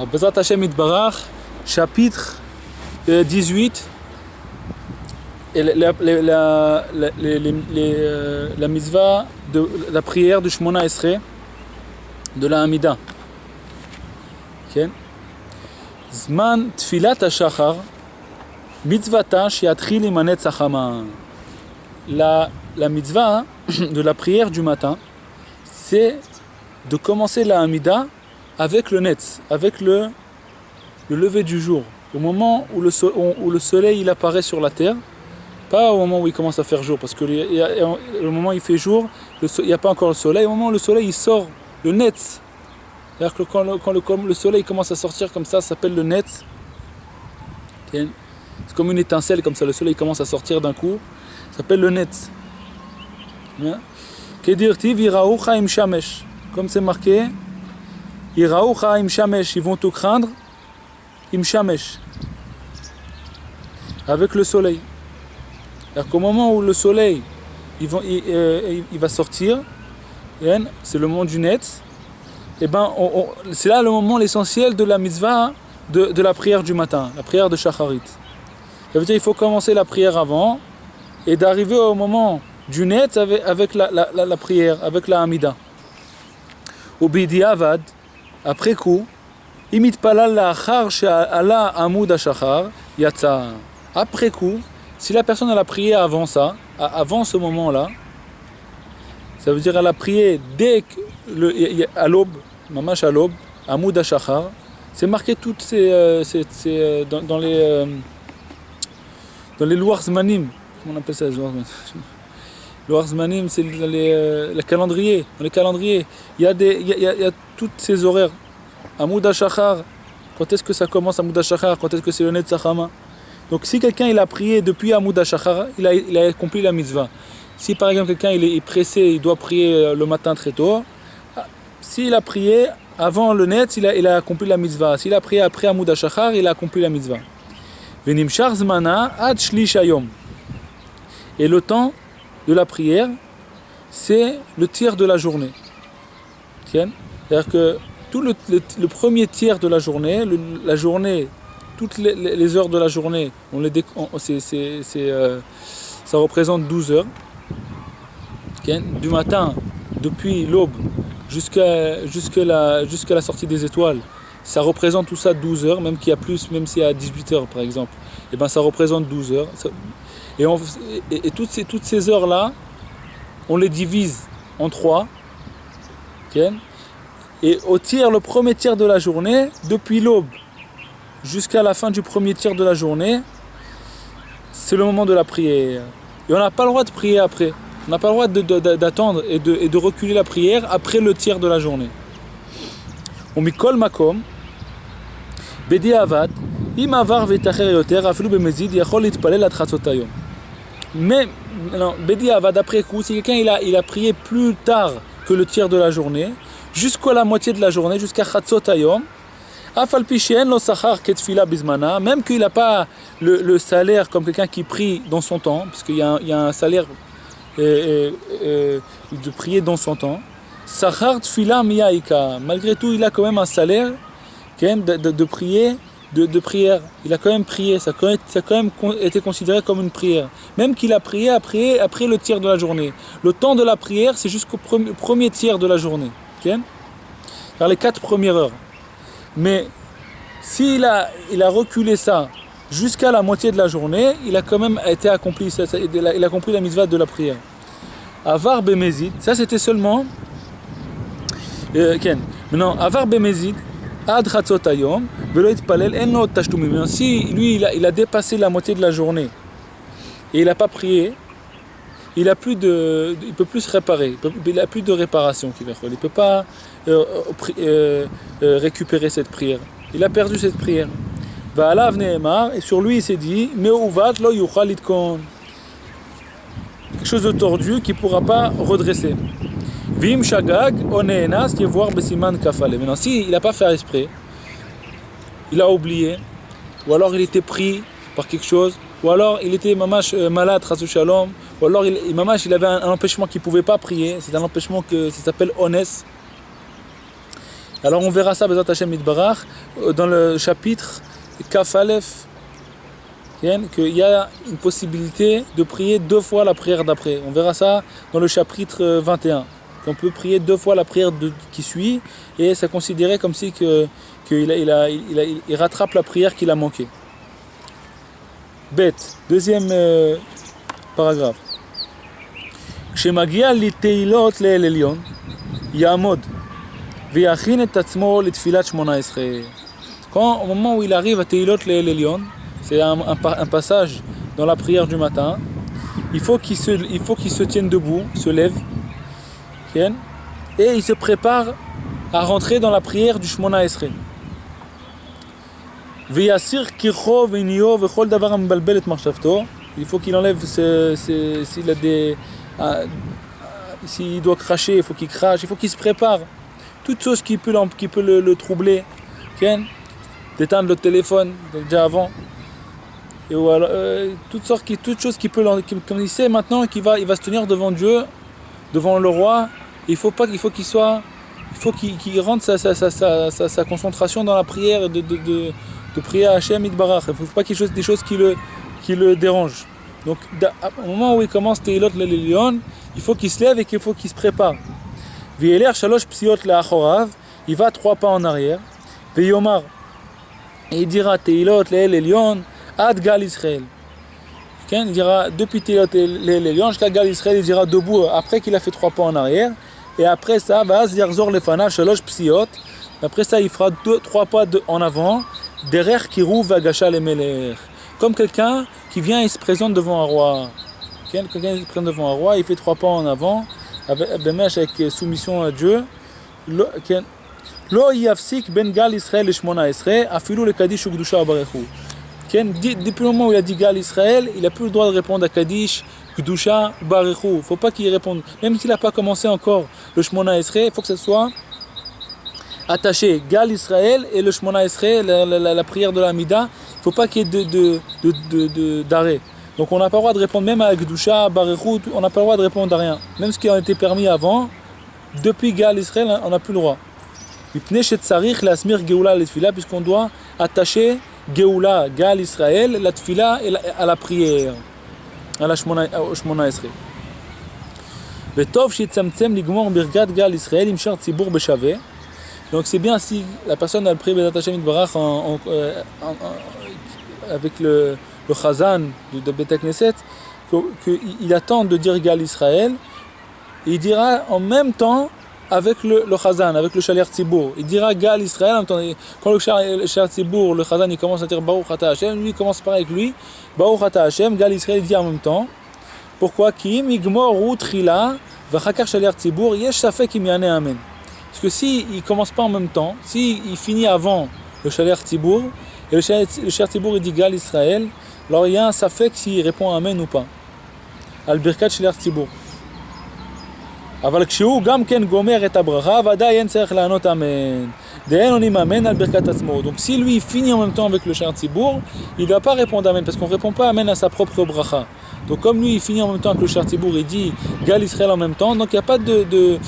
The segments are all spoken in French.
Bezrat Hashem Itbarach, chapitre 18, et la mitzvah de la prière du Shmona Esrei, de la Hamida. Okay. Zman Tfilat HaShachar, mitzvata shiatchil im hanetz hachama. La mitzvah de la prière du matin, c'est de commencer la Hamida avec le netz, avec le lever du jour, au moment où le soleil il apparaît sur la terre, pas au moment où il commence à faire jour, parce que le moment où il fait jour, il n'y a pas encore le soleil, au moment où le soleil il sort, le netz, c'est-à-dire que quand le soleil commence à sortir comme ça s'appelle le netz, okay. C'est comme une étincelle, comme ça le soleil commence à sortir d'un coup, ça s'appelle le netz. Kedirtiv iraoucha im shamesh, comme c'est marqué, iraoucha im shamesh, ils vont te craindre, im shamesh, avec le soleil. C'est-à-dire qu'au moment où le soleil il va sortir, c'est le moment du netz, et ben c'est là le moment l'essentiel de la mitzvah de la prière du matin, la prière de Shacharit. Ça veut dire qu'il faut commencer la prière avant et d'arriver au moment du netz avec la prière, avec la Hamida. Au Bidi Avad, après coup, imit palal la'achar she'ala amud hashachar yatsa. Après coup, si la personne elle a prié avant ça, avant ce moment-là, ça veut dire elle a prié dès que à l'aube, mamash à l'aube, amud hashachar, c'est marqué toutes dans les lois zmanim. Comment on appelle ça, les lois zmanim, c'est le calendrier. Dans les calendriers, il y a toutes ces horaires. Amud hashachar, quand est-ce que ça commence Amud hashachar, quand est-ce que c'est le netz hachama. Donc si quelqu'un il a prié depuis Amud hashachar, il a accompli la mitzvah. Si par exemple quelqu'un il est pressé, il doit prier le matin très tôt, s'il a prié avant le netz, il a accompli la mitzvah. S'il a prié après Amud hashachar, il a accompli la mitzvah. Venimshar zmana ad shlish hayom. Et le temps de la prière, c'est le tiers de la journée. C'est-à-dire que tout le premier tiers de la journée, toutes les heures de la journée, ça représente 12 heures. Du matin, depuis l'aube jusqu'à la sortie des étoiles, ça représente tout ça 12 heures, même qu'il y a plus, même s'il y a 18 heures par exemple, et ben ça représente 12 heures. Et toutes ces heures-là, on les divise en 3. Et le premier tiers de la journée, depuis l'aube jusqu'à la fin du premier tiers de la journée, c'est le moment de la prière. Et on n'a pas le droit de prier après. On n'a pas le droit d'attendre et de reculer la prière après le tiers de la journée. On mikol makom, bedi avad, im avar vetacher yoter, afilu bemezid, yachol litpalel ad chatzot hayom. Mais, bedi avad, après coup, si quelqu'un il a prié plus tard que le tiers de la journée, jusqu'à la moitié de la journée, jusqu'à chatzot hayom, afal pishen lo sachar ketfila bizmana, même qu'il n'a pas le salaire comme quelqu'un qui prie dans son temps, parce qu'il y a un salaire de prier dans son temps. Sachar tfila miyaika, malgré tout il a quand même un salaire de prier, de prière. Il a quand même prié, ça a quand même été considéré comme une prière. Même qu'il a prié après le tiers de la journée. Le temps de la prière c'est jusqu'au premier tiers de la journée. Vers les 4 premières heures. Mais s'il a reculé ça jusqu'à la moitié de la journée, il a quand même été accompli, il a accompli la mitzvah de la prière. Avar bemezid, ça c'était seulement maintenant avar bemezid ad chatzot hayom velo yitpalel en lo tashtumim. Si lui il a dépassé la moitié de la journée et il n'a pas prié, il peut plus se réparer, il n'a plus de réparation il ne peut pas récupérer cette prière. Il a perdu cette prière. Et sur lui il s'est dit quelque chose de tordu qui ne pourra pas redresser. Vim shagag oneenas yevoir besiman kafale. Maintenant si il n'a pas fait exprès, il a oublié, ou alors il était pris par quelque chose, ou alors il était mamash malade, chas shalom, ou alors il avait un empêchement qu'il ne pouvait pas prier, c'est un empêchement ça s'appelle ones. Alors on verra ça, Bezrat Hashem Yitbarach, dans le chapitre Kaf Aleph, qu'il y a une possibilité de prier 2 fois la prière d'après. On verra ça dans le chapitre 21. Qu'on peut prier 2 fois la prière qui suit, et c'est considéré comme si il rattrape la prière qu'il a manquée. Bête, deuxième paragraphe. כשמגיע לתהילות לאל עליון, יעמוד ויכין את עצמו לתפילת 18. Quand, au moment où il arrive à Tehilot לאל עליון, c'est un passage dans la prière du matin, il faut qu'il se tienne debout, se lève, et il se prépare à rentrer dans la prière du Shmona Esrei. ויסיר קיחו ועניו וכל דבר המבלבל את מחשבתו. Il faut qu'il enlève s'il a des... s'il doit cracher, il faut qu'il crache, il faut qu'il se prépare. Toute chose qui peut le troubler. D'éteindre le téléphone déjà avant. Et voilà, toute chose qui peut... Comme il sait maintenant qu'il va se tenir devant Dieu, devant le roi, il faut qu'il rentre sa concentration dans la prière de prier à Hashem Yitbarach. Il ne faut pas qu'il y ait des choses qui le dérangent. Donc au moment où il commence Tehilot l'Elyon, il faut qu'il se lève et qu'il faut qu'il se prépare. V'yeler shalosh psiot le'achorav, il va 3 pas en arrière. V'yomar, et il dira Tehilot l'Elyon ad Gal Israël. Il dira depuis Tehilot l'Elyon jusqu'à Gal Israël, il dira debout après qu'il a fait 3 pas en arrière. Et après ça, vaz yarzor lefanav shalosh psiot. Après ça, il fera 3 pas en avant. Derrière Kirou Vagasha le Melech. Comme quelqu'un qui vient et se présente devant un roi. Quelqu'un qui se présente devant un roi, il fait 3 pas en avant, avec soumission à Dieu. Lo yafsik ben Gal Israël et Shmona Esrei, afilou le Kaddish ou Gdusha Barechu. Depuis le moment où il a dit Gal Israël, il n'a plus le droit de répondre à Kaddish, Gdusha Barechu. Il ne faut pas qu'il réponde. Même s'il n'a pas commencé encore le Shmona Esrei, il faut que ce soit attaché Gal Israël et le Shmona Esrei, la prière de la Mida. Il ne faut pas qu'il y ait d'arrêt. Donc on n'a pas le droit de répondre même à Gdusha, Barechu, on n'a pas le droit de répondre à rien. Même ce qui a été permis avant, depuis Gal Israël, on n'a plus le droit. Puisqu'on doit attacher Geoula, Gal Israël, la Tfila à la prière, à la Shmona Esrei. Donc c'est bien si la personne a le prié Bezrat Hashem Yitbarach avec le Chazan de Beit HaKnesset, qu'il attend de dire Gal Israël, et il dira en même temps avec le Chazan, avec le Shaliach Tzibour. Il dira Gal Israël en même temps. Quand le Shaliach Tzibour, le Chazan, il commence à dire Baruch Ata Hashem, lui il commence par avec lui, Baruch Ata Hashem, Gal Israël, il dit en même temps. Pourquoi? Ki migmor hu tchila v'chakar Shaliach Tzibour yesh safek im yaneh amen. Parce que s'il ne commence pas en même temps, s'il finit avant le Shaliach Tzibour, et le Shaliach Tzibour il dit Gal Israël, alors il y a un safek s'il répond Amen ou pas. Al Birkat Shaliach Tzibour. אבל כשהוא גם כן גומר את הברכה, ודאי אין צריך לענות אמן. דאין עונים אמן על ברכת עצמו. Donc si lui finit en même temps avec le Shaliach Tzibour, il ne doit pas répondre amen, parce qu'on ne répond pas amen à sa propre bracha. Donc comme lui il finit en même temps avec le Shaliach Tzibour, il dit Gal Israël en même temps, donc il n'y a pas de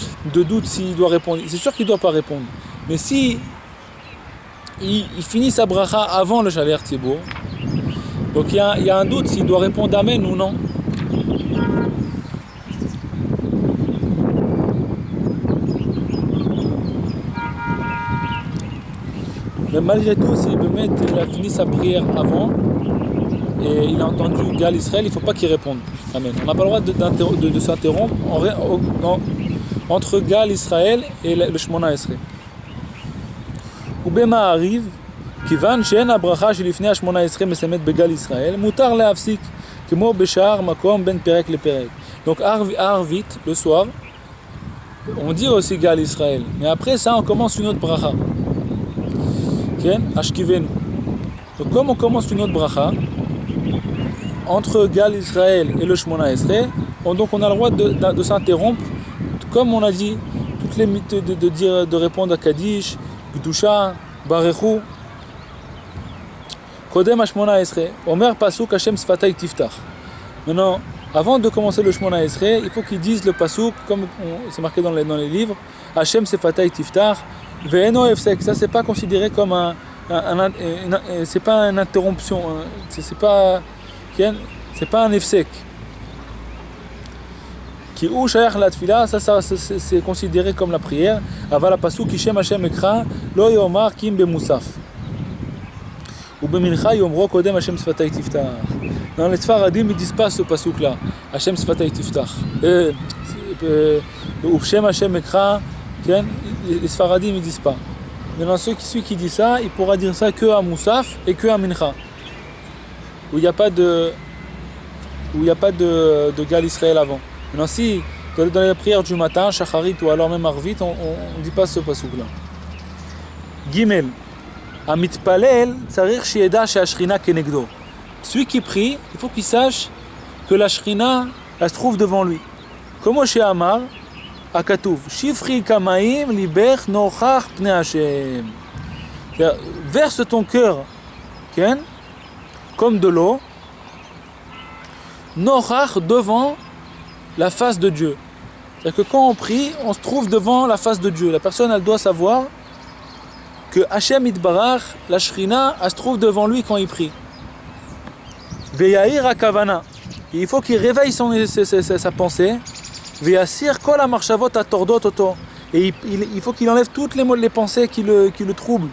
doute s'il doit répondre. C'est sûr qu'il ne doit pas répondre. Mais si il finit sa bracha avant le Shaliach Tzibour, donc il y a un doute s'il doit répondre amen ou non. Mais malgré tout, si il a fini sa prière avant et il a entendu Gal Israël, il ne faut pas qu'il réponde. Amen. On n'a pas le droit de s'interrompre entre Gal Israël et le Shmona Esrei. ובמה arrive, כיוון שאין הברכה שלפני השמונה עשרה מסיימת בגל ישראל, מותר להפסיק, כמו בשאר מקום בין פרק לפרק. Donc Arvit, le soir, on dit aussi Gal Israël, mais après ça on commence une autre bracha. Donc comme on commence une autre bracha entre Gal Israël et le Shmona Esrei, donc on a le droit de s'interrompre, comme on a dit, toutes les mythes de répondre à Kaddish, Gdusha, Barechu. Kodem HaShmona Esrei, Omer Pasuk Hashem Sfatay Tiftach. Maintenant, avant de commencer le Shmona Esrei, il faut qu'ils disent le Pasuk, comme c'est marqué dans les livres, Hashem Sfatay Tiftach, Ve'eno efsek, ça c'est pas considéré comme c'est pas une interruption, c'est pas un efsek. Qui ou shayach la tfila, ça c'est considéré comme la prière. Aval pasuk kishem Hashem ekra lo yomar kim bemusaf. Ou bemincha yomro kodem Hashem sfatay tiftach. Dans les Sfaradim ils disent pas ce pasuk là. Hashem sfatay tiftach. Ou Shem Hashem ekra, les Sfaradim ils disent pas. Maintenant celui qui dit ça, il pourra dire ça que à Moussaf et que à Mincha. Où il n'y a pas de Gal Israël avant. Maintenant si dans les prières du matin, Shacharit ou alors même Arvit, on ne dit pas ce pasuk-là. Gimel. Amitpalel tzarir shieda she'ashrina kenegdo. Celui qui prie, il faut qu'il sache que la shrina, elle se trouve devant lui. Comme chez Amar, Akatuv, Shifri kamaim libech nochach pnei Hashem. Verse ton cœur, comme de l'eau, nochach devant la face de Dieu. C'est-à-dire que quand on prie, on se trouve devant la face de Dieu. La personne, elle doit savoir que Hashem Yitbarach, la Shrina, elle se trouve devant lui quand il prie. Veyair akavana. Il faut qu'il réveille sa pensée. Veyasir kol hamarchavot atordot oto. Et il faut qu'il enlève toutes les pensées qui le troublent.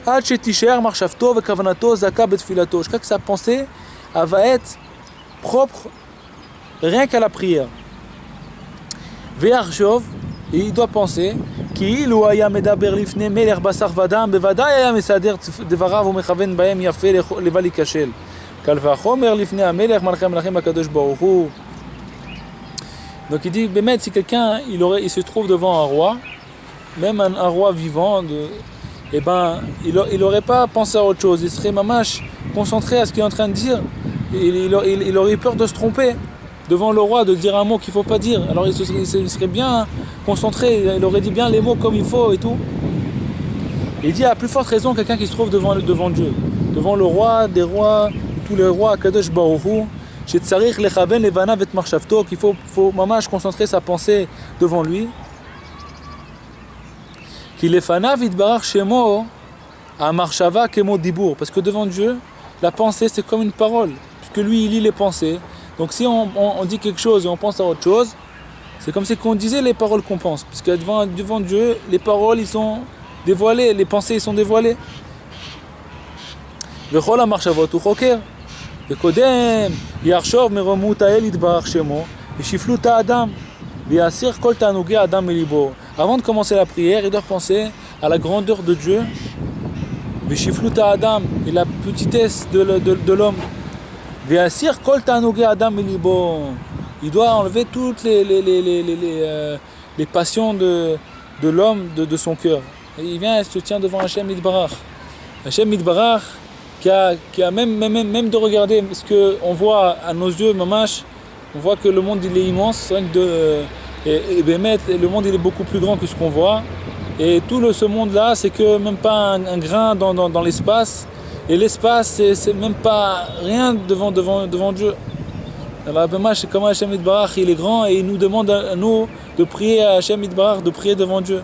Ad shetisher marchavto vekavanato zaka betfilato. Jusqu'à que sa pensée, elle va être propre rien qu'à la prière. Ve'arshov, et il doit penser qu'il ou aya medaber lifne meler basar vadam bevadai aya mesader devarav umechaven bahem yafe leval ikashel kal vachomer lifne amelech malchem lachem akadosh baruch hu. Donc il dit Bémet, si quelqu'un il se trouve devant un roi, même un roi vivant, il n'aurait pas pensé à autre chose, il serait mamash concentré à ce qu'il est en train de dire. Il aurait eu peur de se tromper devant le roi, de dire un mot qu'il ne faut pas dire. Alors il serait bien concentré, il aurait dit bien les mots comme il faut et tout. Et il dit à plus forte raison quelqu'un qui se trouve devant Dieu, devant le roi des rois, tous les rois, Kadosh Baruch Hu, qu'il faut mamash concentrer sa pensée devant lui. Qu'il est fanav itbarach shemo a marshava kemo dibour, parce que devant Dieu la pensée c'est comme une parole, puisque lui il lit les pensées. Donc si on dit quelque chose et on pense à autre chose, c'est comme si on disait les paroles qu'on pense, puisque devant Dieu les paroles ils sont dévoilées, les pensées ils sont dévoilées. Vechol hamarchavot hu choker. וקודם יחשוב מרומות האל יתברך שמו ושפלות האדם ויסיר כל תענוגי האדם מליבו. Avant de commencer la prière, il doit penser à la grandeur de Dieu ושפלות האדם et la petitesse de l'homme. ויסיר כל תענוגי האדם מליבו. Il doit enlever toutes les passions de l'homme de son cœur. Et il vient et se tient devant Hashem Yitbarach. Hashem Yitbarach qui a même de regarder ce qu'on voit à nos yeux, mamash, on voit que le monde il est immense, le monde il est beaucoup plus grand que ce qu'on voit, et tout ce monde là c'est que même pas un grain dans l'espace, et l'espace c'est même pas rien devant Dieu. Alors mamash, c'est comme Hashem Yitbarach il est grand et il nous demande à nous de prier à Hashem Yitbarach, de prier devant Dieu.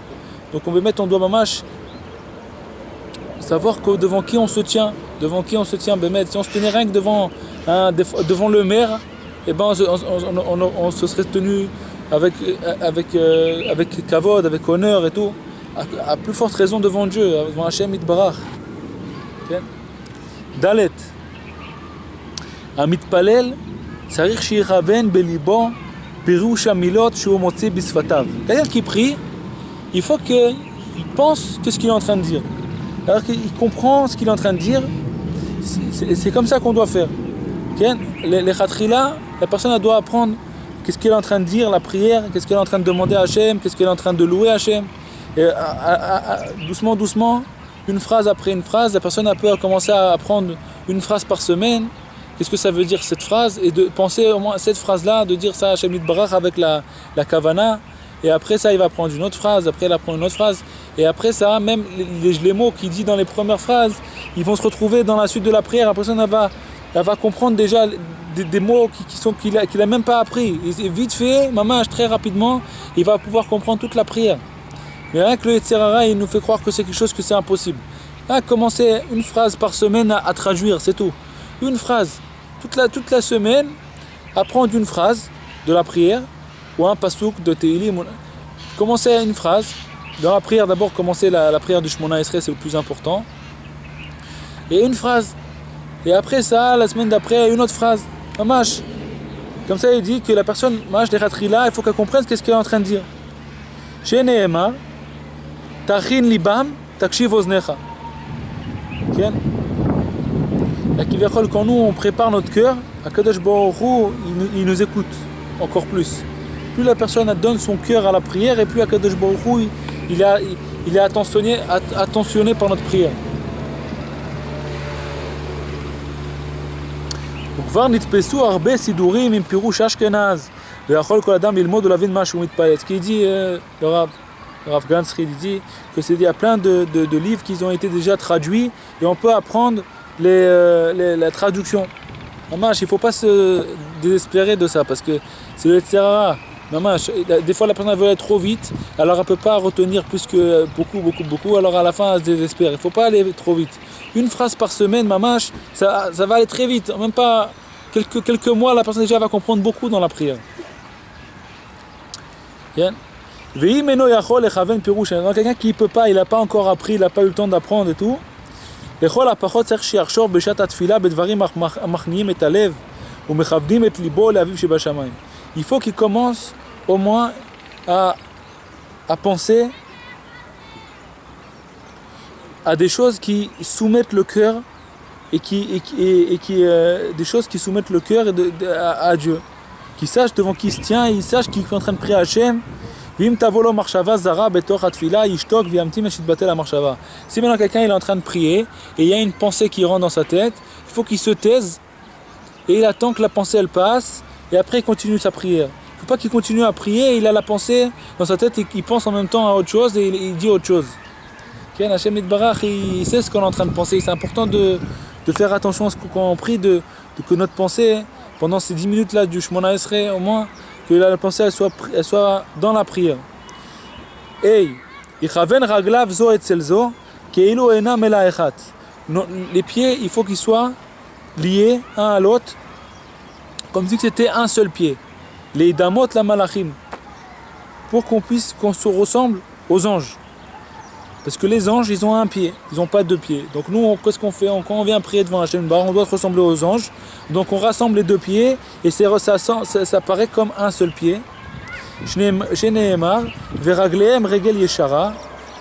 Donc on doit mamash savoir devant qui on se tient. Devant qui on se tient, Bémet. Si on se tenait rien que devant le maire, eh ben on se serait tenu avec kavod, avec honneur et tout. À plus forte raison devant Dieu, devant Hashem Yitbarach. Dalet. Amitpalel, tzarich shiiraven belibo pirush hamilot shu motzi bisfatav. Quelqu'un qui prie, il faut qu'il pense qu'est-ce qu'il est en train de dire. Alors qu'il comprend ce qu'il est en train de dire. C'est comme ça qu'on doit faire. Les khatrila, la personne doit apprendre qu'est-ce qu'elle est en train de dire, la prière, qu'est-ce qu'elle est en train de demander à Hashem, qu'est-ce qu'elle est en train de louer à Hashem. Et doucement, une phrase après une phrase, la personne peut commencer à apprendre une phrase par semaine. Qu'est-ce que ça veut dire cette phrase? Et de penser au moins à cette phrase-là, de dire ça à Hashem Yitbarach avec la kavana. Et après ça, il va prendre une autre phrase, après il va prendre une autre phrase. Et après ça, même les mots qu'il dit dans les premières phrases, ils vont se retrouver dans la suite de la prière. La personne elle va comprendre déjà des mots qu'il a même pas appris. Et vite fait, mamash, très rapidement, il va pouvoir comprendre toute la prière. Mais rien que le Yetzer Hara, il nous fait croire que c'est quelque chose que c'est impossible. Là, commencer une phrase par semaine à traduire, c'est tout. Une phrase. Toute la semaine, apprendre une phrase de la prière, ou un pasouk de Tehillim. Commencer une phrase. Dans la prière, d'abord, commencer la prière du Shemona Esrei, c'est le plus important. Et une phrase. Et après ça, la semaine d'après, une autre phrase. Mamash. Comme ça, il dit que la personne, Mamash, il faut qu'elle comprenne ce qu'elle est en train de dire. Chez Nehemar, Tachin libam, takshiv oznecha. Quand nous on prépare notre cœur, Akadosh Baruch Hu, il nous écoute encore plus. Plus la personne donne son cœur à la prière, et plus Akadosh Baruch Hu, il est attentionné par notre prière. וכבר נתפסו הרבה סידורים עם פירוש אשכנז ויכול כל אדם ללמוד ולהבין מה שהוא מתפלל. Ce qu'il dit le Rav Ganzri, il dit que il y a plein de livres qui ont été déjà traduits et on peut apprendre la traduction. Mamash, il ne faut pas se désespérer de ça parce que c'est le Yetzer Hara. Mamash, des fois la personne veut aller trop vite, alors elle ne peut pas retenir plus que beaucoup, alors à la fin elle se désespère. Il ne faut pas aller trop vite. Une phrase par semaine, Mamash, ça va aller très vite. Même pas quelques mois, la personne déjà va comprendre beaucoup dans la prière. Bien. Donc quelqu'un qui ne peut pas, il n'a pas encore appris, il n'a pas eu le temps d'apprendre et tout. Il faut qu'il commence au moins à penser à des choses qui soumettent le cœur et des choses qui soumettent le cœur à Dieu. Qu'il sache devant qui il se tient, il sache qu'il est en train de prier à Hachem. Si maintenant quelqu'un il est en train de prier et il y a une pensée qui rentre dans sa tête, il faut qu'il se taise et il attend que la pensée elle passe et après il continue sa prière. Il ne faut pas qu'il continue à prier, il a la pensée dans sa tête et qu'il pense en même temps à autre chose et il dit autre chose. Hachem Yitbarach, il sait ce qu'on est en train de penser. C'est important de faire attention à ce qu'on prie, que notre pensée, pendant ces 10 minutes là du Shemona Esrei, au moins, que la pensée elle soit dans la prière. Les pieds, il faut qu'ils soient liés un à l'autre, comme si c'était un seul pied. Les damot la malachim, pour qu'on se ressemble aux anges. Parce que les anges, ils ont un pied, ils n'ont pas deux pieds. Donc nous, qu'est-ce qu'on fait? Quand on vient prier devant Hachem Bar, on doit se ressembler aux anges. Donc on rassemble les deux pieds et ça paraît comme un seul pied. Shnehemar, veraglehem regel yeshara,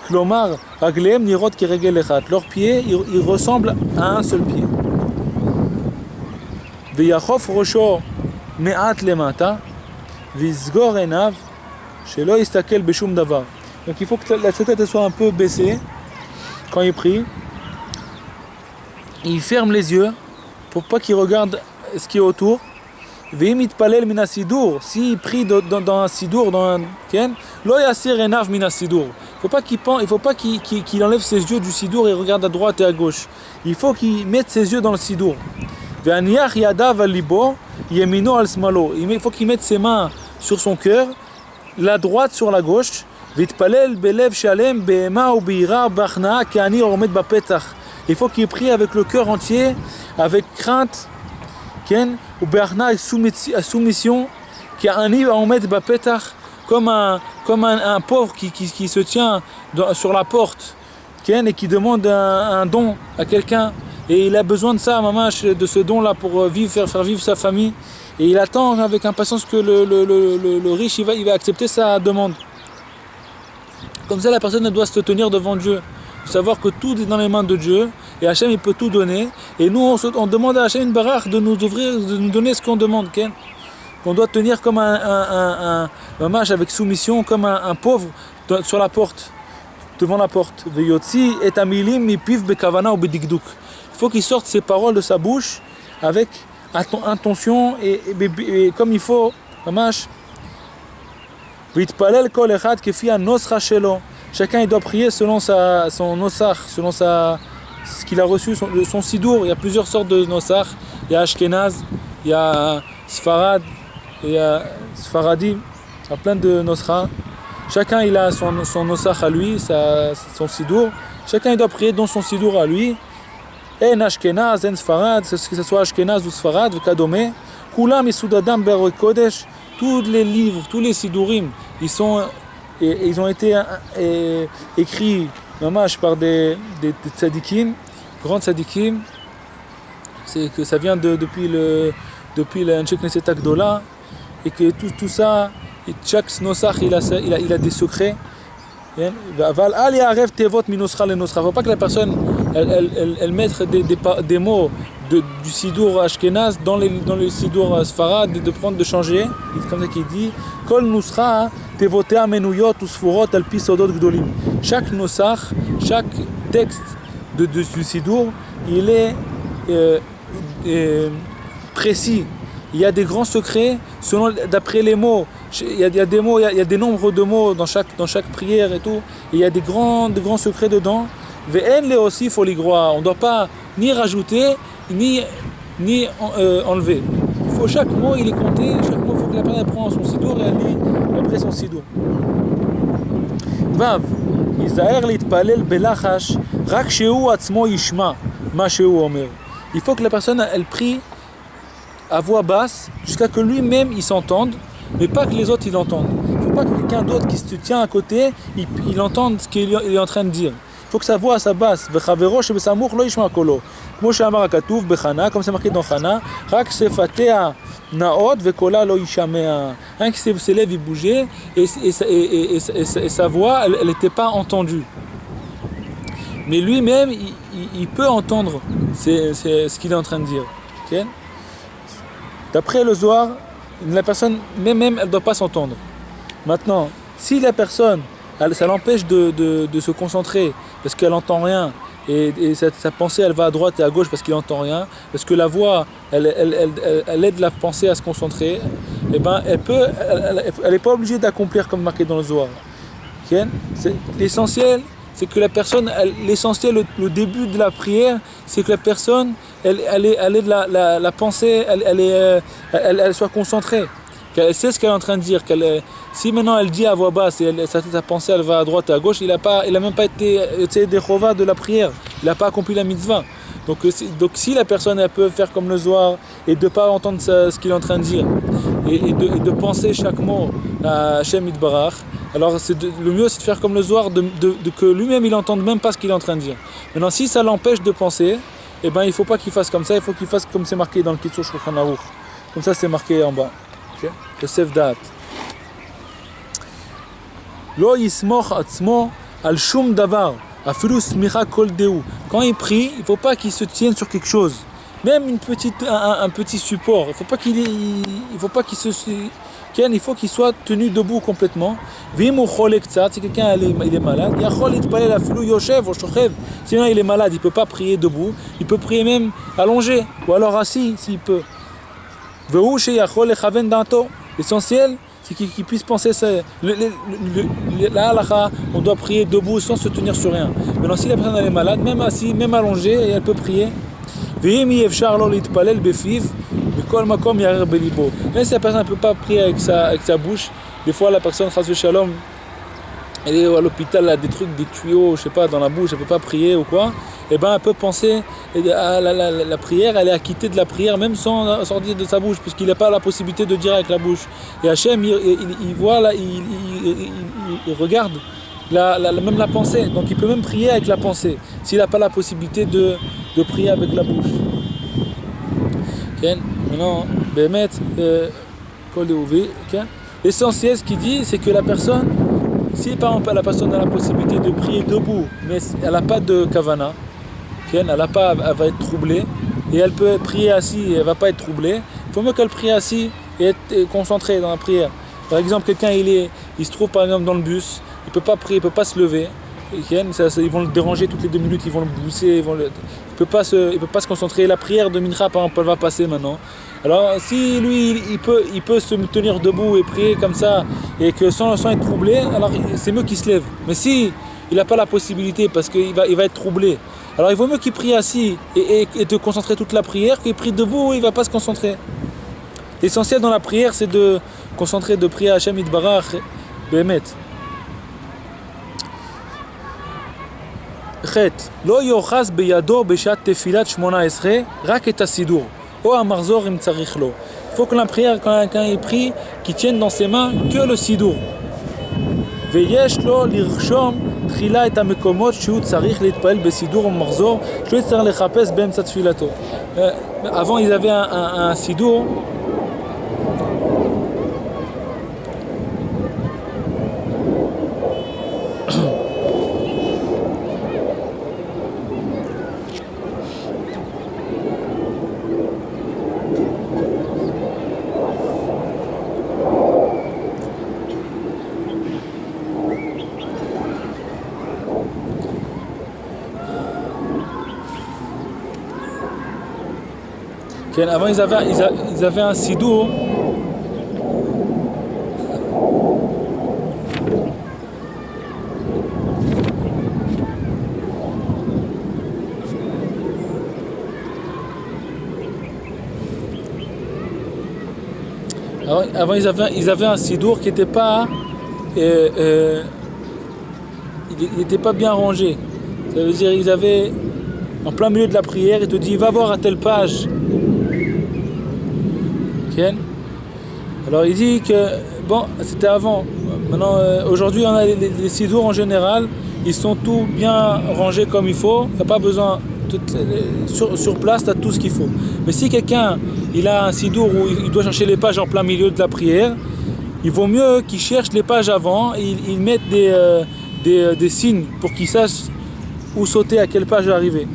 klomar raglehem nirot ki regel echat. Leurs pieds, ils ressemblent à un seul pied. Veyachof rosho me'at lemata, vizgor enav, shelo yistakel beshum davar. Donc il faut que sa tête soit un peu baissée quand il prie. Il ferme les yeux pour pas qu'il regarde ce qui est autour. S'il prie dans un sidour, dans un ken, il faut pas qu'il enlève ses yeux du sidour et regarde à droite et à gauche. Il faut qu'il mette ses yeux dans le sidour. Il faut qu'il mette ses mains sur son cœur, la droite sur la gauche. Il faut qu'il prie avec le cœur entier, avec crainte, ou soumission, comme un pauvre qui se tient sur la porte, et qui demande un don à quelqu'un, et il a besoin de ça, mamash, de ce don-là pour faire vivre sa famille, et il attend avec impatience que le riche il va accepter sa demande. Comme ça, la personne doit se tenir devant Dieu. Il faut savoir que tout est dans les mains de Dieu. Et Hachem, il peut tout donner. Et nous, on demande à Hachem Barach de nous donner ce qu'on demande. On doit tenir comme un mamash avec soumission, comme un pauvre sur la porte, devant la porte. Il faut qu'il sorte ses paroles de sa bouche avec intention et comme il faut, mamash. Chacun il doit prier selon son nosach, selon ce qu'il a reçu, son sidour. Il y a plusieurs sortes de nosach. Il y a Ashkenaz, il y a Sfarad, il y a Sfaradim. Il y a plein de nosra. Chacun il a son nosach à lui, son sidour. Chacun il doit prier dans son sidour à lui. En Ashkenaz, en Sfarad, que ce soit Ashkenaz ou Sfarad, Kadome. Kulam Isudadam Ber Kodesh. Tous les livres, tous les sidourim, ils ont été écrits mamash par des tzadikim, grands tzadikim. C'est que ça vient depuis l'Anshek Knesset Agdola, et que tout ça, chaque nosach il a des secrets. Il ne faut pas que la personne elle mette des mots du sidour ashkenaz dans le sidour sfarad, de changer. Comme ça qu'il dit, kol nuscha tevotea menuyot usfurot al pi sodot gdolim. Chaque nosach, chaque texte du sidour, il est précis. Il y a des grands secrets d'après les mots. Il y a des mots, il y a des nombres de mots dans chaque prière et tout. Et il y a des grands secrets dedans. Ve'en le aussi, il faut les croire. On ne doit pas ni rajouter ni enlever. Chaque mot il est compté. Chaque mot, il faut que la personne prenne son sidour et elle lit après son sidour. Vav, Isaher litpalel belachash, rak sheu atzmo yishma, ma sheu omer. Il faut que la personne elle prie à voix basse jusqu'à que lui-même il s'entende, mais pas que les autres ils l'entendent. Il ne faut pas que quelqu'un d'autre qui se tient à côté il entende ce qu'il est en train de dire. Il faut que sa voix soit basse. Vechavero shebesamuch lo yishma kolo. Comme c'est marqué dans Chana, rak sefatea naot vekola lo yishamea. Un qui s'élève, il bougeait et sa voix elle n'était pas entendue. Mais lui-même il peut entendre ce qu'il est en train de dire. Okay? D'après le Zohar, la personne même elle ne doit pas s'entendre. Maintenant, si la personne ça l'empêche de se concentrer parce qu'elle n'entend rien et sa pensée elle va à droite et à gauche parce qu'il n'entend rien, parce que la voix elle aide la pensée à se concentrer, et ben elle n'est pas obligée d'accomplir comme marqué dans le Zohar. Okay? L'essentiel c'est que la personne, le début de la prière, c'est que la personne, elle ait la pensée, elle soit concentrée, qu'elle sait ce qu'elle est en train de dire. Si maintenant elle dit à voix basse et sa pensée elle va à droite et à gauche, il a même pas été des chova de la prière, il n'a pas accompli la mitzvah. Donc si la personne elle peut faire comme le Zohar et de ne pas entendre ce qu'il est en train de dire et de penser chaque mot à Hashem Yitbarach, alors le mieux c'est de faire comme le Zohar, que lui-même il n'entende même pas ce qu'il est en train de dire. Maintenant si ça l'empêche de penser, eh ben, il ne faut pas qu'il fasse comme ça, il faut qu'il fasse comme c'est marqué dans le Kitzur Shulchan Aruch. Comme ça c'est marqué en bas. Okay? Le Sef Da'at. Lo yismoch atzmo al shum davar. Quand il prie, il ne faut pas qu'il se tienne sur quelque chose, même un petit support. Il faut qu'il soit tenu debout complètement. Si quelqu'un il est malade, sinon il est malade, il ne peut pas prier debout, il peut prier même allongé ou alors assis s'il peut. L'essentiel c'est qu'il puisse penser ça. La halakha, on doit prier debout sans se tenir sur rien. Maintenant, si la personne elle est malade, même assis, même allongée, elle peut prier. Même si la personne ne peut pas prier avec sa bouche, des fois la personne, chas v'shalom, elle est à l'hôpital, elle a des trucs, des tuyaux, je sais pas, dans la bouche, elle ne peut pas prier ou quoi. Et ben elle peut penser à la prière, elle est acquittée de la prière même sans sortir de sa bouche, puisqu'il n'a pas la possibilité de dire avec la bouche. Et Hachem, il voit là, il regarde même la pensée, donc il peut même prier avec la pensée, s'il n'a pas la possibilité de prier avec la bouche. Okay. Maintenant, l'essentiel, ce qu'il dit, c'est que la personne, si par exemple la personne a la possibilité de prier debout, mais elle n'a pas de kavana, elle va être troublée, et elle peut prier assis et elle ne va pas être troublée, il faut mieux qu'elle prie assis et être concentrée dans la prière. Par exemple, quelqu'un il se trouve par exemple dans le bus, il ne peut pas prier, il ne peut pas se lever, ils vont le déranger toutes les 2 minutes, ils vont le pousser, il ne peut pas se concentrer. La prière de Mincha par exemple, elle va passer maintenant. Alors si lui il peut se tenir debout et prier comme ça et que sans être troublé, alors c'est mieux qu'il se lève. Mais si il n'a pas la possibilité parce qu'il va être troublé, alors il vaut mieux qu'il prie assis et te concentrer toute la prière qu'il prie debout, il ne va pas se concentrer. L'essentiel dans la prière c'est de concentrer, de prier à Hashem Yitbarach Behemet. ח' לא יאחז בידו בשעת תפילת 18 רק את הסידור או המחזור אם צריך לו. Il faut que la prière, quand il prie, qu'il tienne dans ses mains que le sidour. ויש לו לרשום תחילה את המקומות שהוא צריך להתפעל בסידור או מחזור, שהוא יצטרך לחפש באמצע תפילתו. Avant, ils avaient un sidour. Avant ils avaient un sidour. Avant ils avaient un sidour qui n'était pas il n'était pas bien rangé. Ça veut dire ils avaient en plein milieu de la prière, il te dit va voir à telle page. Alors il dit que bon, c'était avant. Maintenant, aujourd'hui, on a les sidours en général, ils sont tout bien rangés comme il faut. Il n'y a pas besoin sur place, tu as tout ce qu'il faut. Mais si quelqu'un il a un sidour où il doit chercher les pages en plein milieu de la prière, il vaut mieux qu'il cherche les pages avant. Il mette des signes pour qu'il sache où sauter, à quelle page arriver.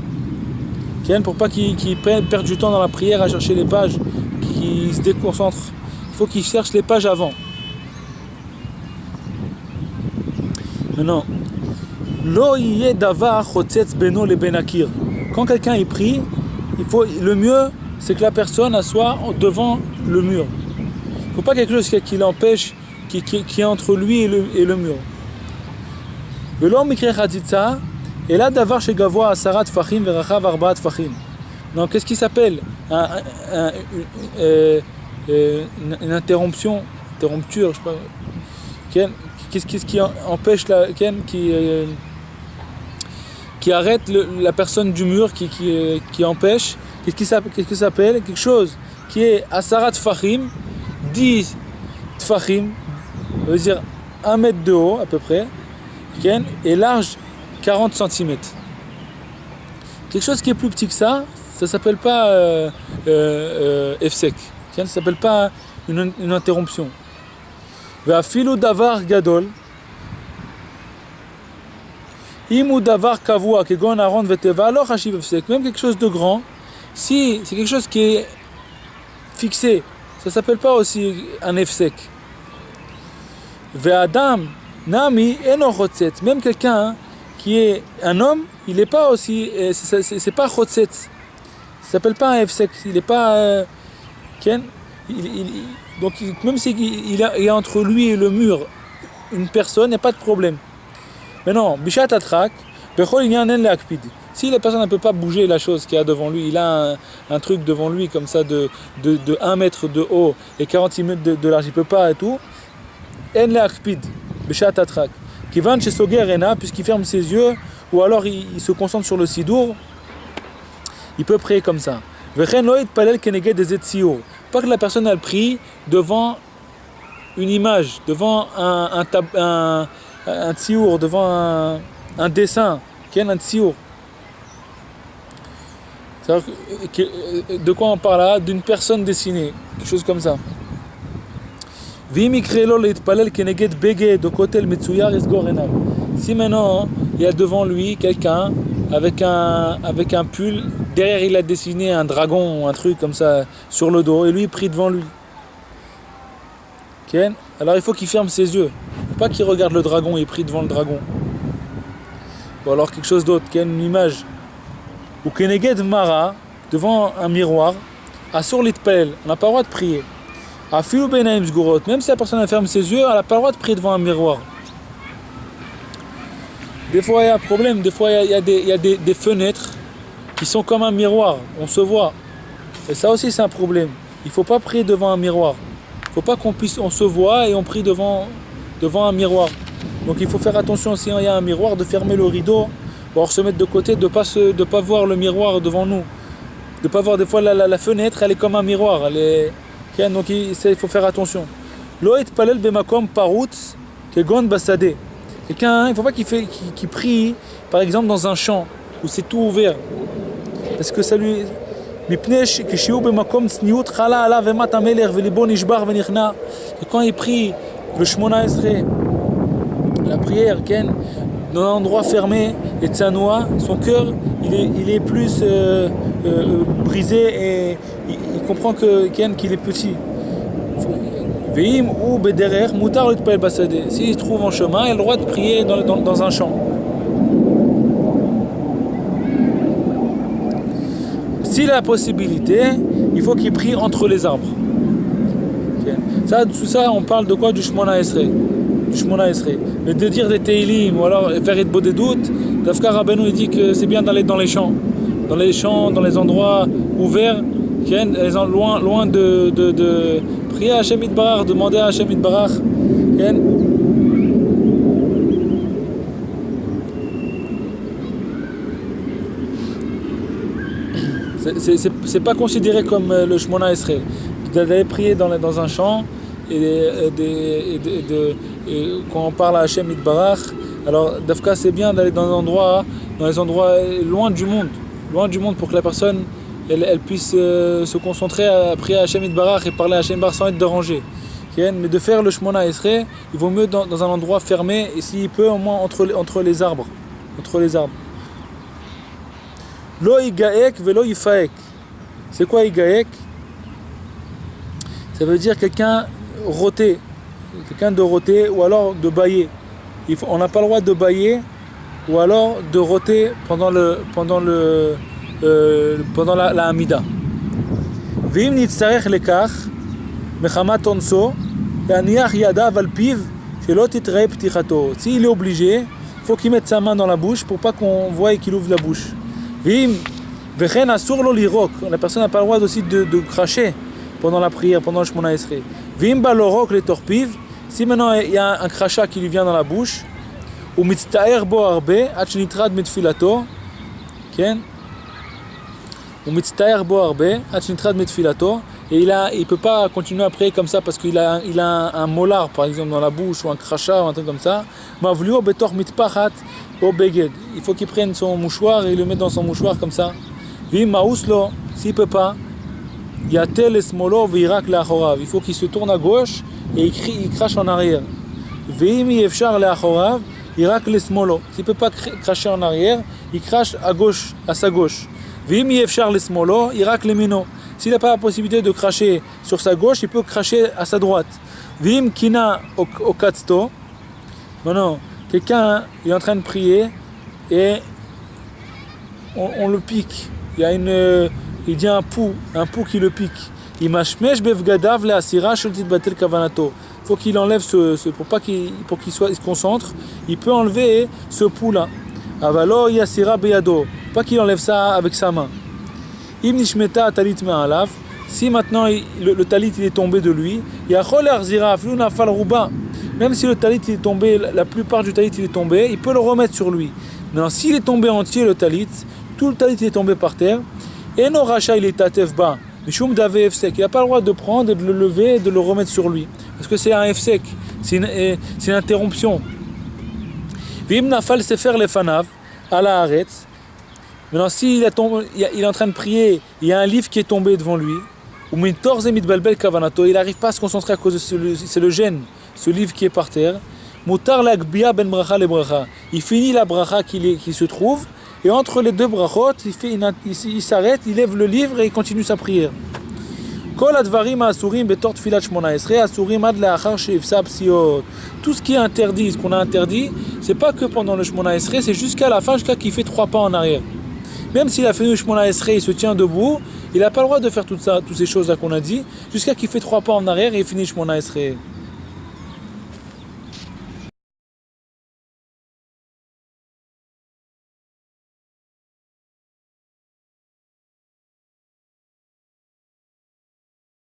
Pour pas qu'il perde du temps dans la prière à chercher les pages, qu'il se déconcentre. Il faut qu'il cherche les pages avant. Maintenant, lo yeh davar chotzetz beno le benakir. Quand quelqu'un y prie, le mieux c'est que la personne soit devant le mur. Il ne faut pas quelque chose qui l'empêche, qui est entre lui et le mur. Velo mikre chadzitza, et là davar shegavoa asarat tfachim verachav arbaat tfachim. Donc qu'est-ce qui s'appelle une interrupture, je sais pas. Qu'est-ce qui empêche qui arrête la personne du mur, qui empêche? Qu'est-ce qui s'appelle quelque chose qui est asarat tfachim, 10 tfachim, ça veut dire 1 mètre de haut à peu près, et large 40 cm. Quelque chose qui est plus petit que ça s'appelle pas efsek. Ça ne s'appelle pas une interruption. Ve'afilu davar gadol. Imu davar kavua kegon aron veteva lo chashiv efsek. Même quelque chose de grand, si c'est quelque chose qui est fixé, ça ne s'appelle pas aussi un efsek. Ve'adam nami eno chotzetz. Même quelqu'un qui est un homme, il n'est pas aussi, c'est pas chotzetz. Ça s'appelle pas un efsek. Il n'est pas donc même s'il y a entre lui et le mur une personne, il n'y a pas de problème. Mais non, bishat atrak, bechol inyan en leakpid. Si la personne ne peut pas bouger la chose qu'il y a devant lui, il a un truc devant lui comme ça de 1 mètre de haut et 40 cm de large, il ne peut pas et tout. En leakpid, bishat atrak. Kivan chez Soger Ena, puisqu'il ferme ses yeux, ou alors il se concentre sur le sidour, il peut prier comme ça. Vechen lo yitpalel keneged ezet tziour. Pas que la personne elle prie devant une image, devant un tziour, devant un dessin, un tziour. De quoi on parle là? D'une personne dessinée, quelque chose comme ça. Si maintenant il y a devant lui quelqu'un avec un pull, derrière il a dessiné un dragon ou un truc comme ça sur le dos et lui il prie devant lui. Okay? Alors il faut qu'il ferme ses yeux. Il ne faut pas qu'il regarde le dragon et prie devant le dragon. Ou alors quelque chose d'autre, une image. Ou keneged mara, devant un miroir, asur litpel, on n'a pas le droit de prier. Afilu benaim zgurot, même si la personne ferme ses yeux, elle n'a pas le droit de prier devant un miroir. Des fois il y a un problème, des fois il y a des fenêtres qui sont comme un miroir, on se voit. Et ça aussi c'est un problème. Il ne faut pas prier devant un miroir. Il ne faut pas on se voit et on prie devant un miroir. Donc il faut faire attention si il y a un miroir de fermer le rideau ou alors se mettre de côté, de pas voir le miroir devant nous, de pas voir des fois la fenêtre, elle est comme un miroir, donc il faut faire attention. Lo yitpalel bemakom parutz kegon basade. Quelqu'un, il ne faut pas qu'il prie, par exemple, dans un champ où c'est tout ouvert. Parce que ça lui... Et quand il prie le Shmona Esrei, la prière, dans un endroit fermé et tsanoua, son cœur, il est plus brisé et il comprend qu'il est petit. Veim ou bederer mutar l'utpalel basade. S'il se trouve en chemin, il a le droit de prier dans un champ. S'il a la possibilité, il faut qu'il prie entre les arbres. Tout ça, on parle de quoi? Du Shmona Esrei. Mais de dire des Teilim ou alors faire Itbo des doutes, Dafka Rabbeinu il dit que c'est bien d'aller dans les champs. Dans les endroits ouverts, loin de prier à Hashem Yitbarach, demander à Hashem Yitbarach. C'est pas considéré comme le Shmona Esrei d'aller prier dans un champ et quand on parle à Hashem Yitbarach, alors Dafka c'est bien d'aller dans les endroits loin du monde pour que la personne elle puisse se concentrer à prier à Hashem Yitbarach et parler à Hashem Yitbarach sans être dérangé. Mais de faire le Shmona Esrei, il vaut mieux dans un endroit fermé et s'il peut au moins entre les arbres. Lo igaek velo ifaek. C'est quoi igaek? Ça veut dire quelqu'un de roté ou alors de bailler. On n'a pas le droit de bailler ou alors de roter pendant la Hamida. Vim nitzarech lekach mechamat onso yaniach yadav al piv shelo titrei ptichato. S'il est obligé, il faut qu'il mette sa main dans la bouche pour pas qu'on voie qu'il ouvre la bouche. La personne n'a pas le droit aussi de cracher pendant la prière, pendant le Shmona Esrei. Si maintenant il y a un crachat qui lui vient dans la bouche, et il peut pas continuer à prier comme ça parce qu'il a un molar par exemple dans la bouche ou un crachat ou un truc comme ça. Il faut qu'il prenne son mouchoir et le mette dans son mouchoir comme ça. S'il peut pas, il faut qu'il se tourne à gauche et il crache en arrière. S'il ne peut pas cracher en arrière, il crache à gauche, à sa gauche. S'il n'a pas la possibilité de cracher sur sa gauche, il peut cracher à sa droite. Non, quelqu'un est en train de prier et on le pique. Il dit un pou qui le pique. Il faut qu'il enlève pour qu'il se concentre. Il peut enlever ce pou-là. Avalo yasira beyado. Pas qu'il enlève ça avec sa main. Si maintenant le talit il est tombé de lui, même si le talit il est tombé, la plupart du talit il est tombé, il peut le remettre sur lui. Maintenant s'il est tombé entier le talit, tout le talit il est tombé par terre, et no racha il est tatef bas, il n'a pas le droit de prendre et de le lever et de le remettre sur lui, parce que c'est un efsek, c'est une interruption. Vim nafal sefer lefanav ala haaretz. Maintenant, s'il est en train de prier, il y a un livre qui est tombé devant lui, ou il n'arrive pas à se concentrer à cause de c'est le gène, ce livre qui est par terre. Il finit la bracha qui se trouve, et entre les deux brachot, il s'arrête, il lève le livre et il continue sa prière. Tout ce qui est interdit, ce qu'on a interdit, c'est pas que pendant le Shmona Esrei, c'est jusqu'à la fin, jusqu'à qu'il fait 3 pas en arrière. Même s'il a fait le Shmona Esrei, il se tient debout, il n'a pas le droit de faire toutes ces choses-là qu'on a dit, jusqu'à qu'il fait 3 pas en arrière et il finit le Shmona Esrei.